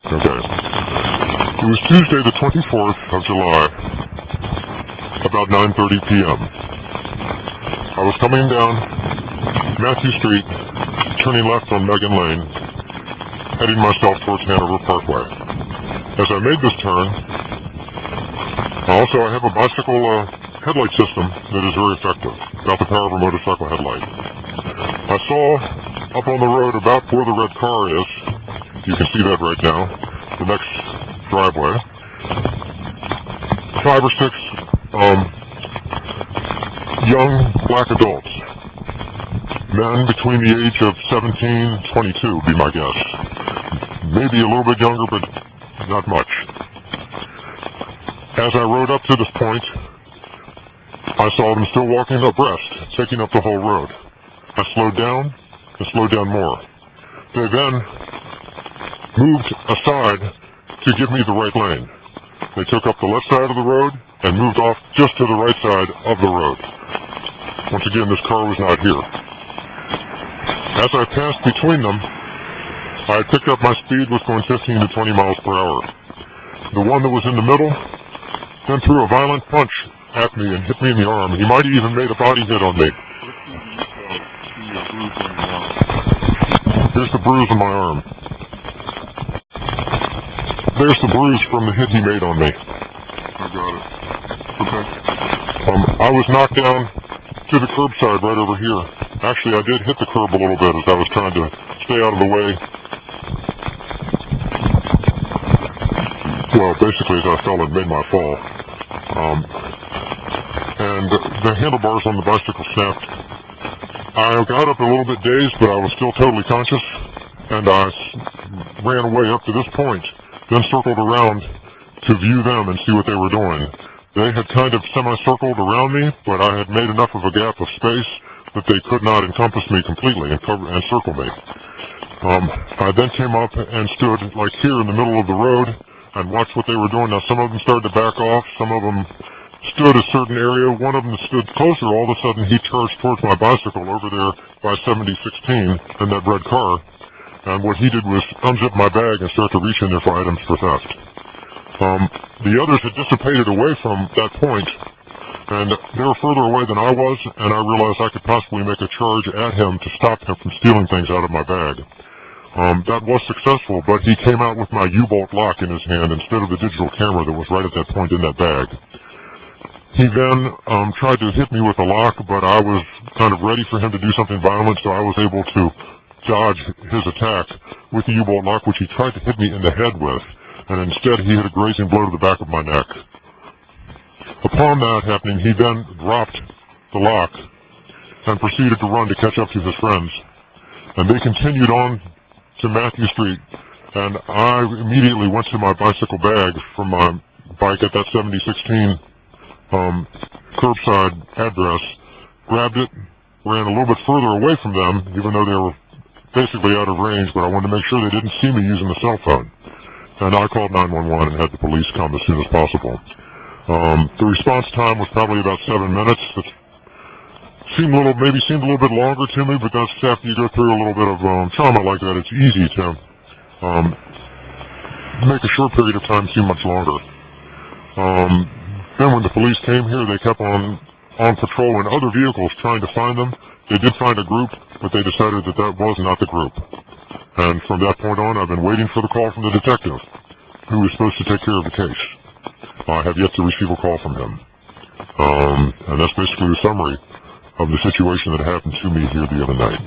Okay. It was Tuesday the 24th of July, about 9:30 p.m. I was coming down Matthew Street, turning left on Megan Lane, heading myself towards Hanover Parkway. As I made this turn, I have a bicycle headlight system that is very effective, about the power of a motorcycle headlight. I saw up on the road about where the red car is, you can see that right now, the next driveway, 5 or 6 young black adults, men between the age of 17 and 22 would be my guess. Maybe a little bit younger, but not much. As I rode up to this point, I saw them still walking abreast, taking up the whole road. I slowed down and slowed down more. They then moved aside to give me the right lane. They took up the left side of the road and moved off just to the right side of the road. Once again, this car was not here. As I passed between them, I had picked up my speed, was going 15 to 20 miles per hour. The one that was in the middle then threw a violent punch at me and hit me in the arm. He might have even made a body hit on me. Here's the bruise on my arm. There's the bruise from the hit he made on me. I got it. Okay. I was knocked down to the curbside right over here. Actually, I did hit the curb a little bit as I was trying to stay out of the way. Well, basically, as I fell, it made my fall. And the handlebars on the bicycle snapped. I got up a little bit dazed, but I was still totally conscious, and I ran away up to this point, then circled around to view them and see what they were doing. They had kind of semicircled around me, but I had made enough of a gap of space that they could not encompass me completely and circle me. I then came up and stood like here in the middle of the road and watched what they were doing. Now, some of them started to back off. Some of them stood a certain area. One of them stood closer. All of a sudden, he charged towards my bicycle over there by 7016 in that red car. And what he did was unzip my bag and start to reach in there for items for theft. The others had dissipated away from that point, and they were further away than I was, and I realized I could possibly make a charge at him to stop him from stealing things out of my bag. That was successful, but he came out with my U-bolt lock in his hand instead of the digital camera that was right at that point in that bag. He then tried to hit me with a lock, but I was kind of ready for him to do something violent, so I was able to dodge his attack with the U-bolt lock, which he tried to hit me in the head with, and instead he hit a grazing blow to the back of my neck. Upon that happening, he then dropped the lock and proceeded to run to catch up to his friends. And they continued on to Matthew Street, and I immediately went to my bicycle bag from my bike at that 7016 curbside address, grabbed it, ran a little bit further away from them, even though they were basically out of range, but I wanted to make sure they didn't see me using the cell phone. And I called 911 and had the police come as soon as possible. The response time was probably about 7 minutes. It seemed a little bit longer to me, but that's after you go through a little bit of trauma like that, it's easy to make a short period of time seem much longer. Then when the police came here, they kept on patrol in other vehicles trying to find them. They did find a group, but they decided that that was not the group. And from that point on, I've been waiting for the call from the detective, who was supposed to take care of the case. I have yet to receive a call from him. And that's basically the summary of the situation that happened to me here the other night.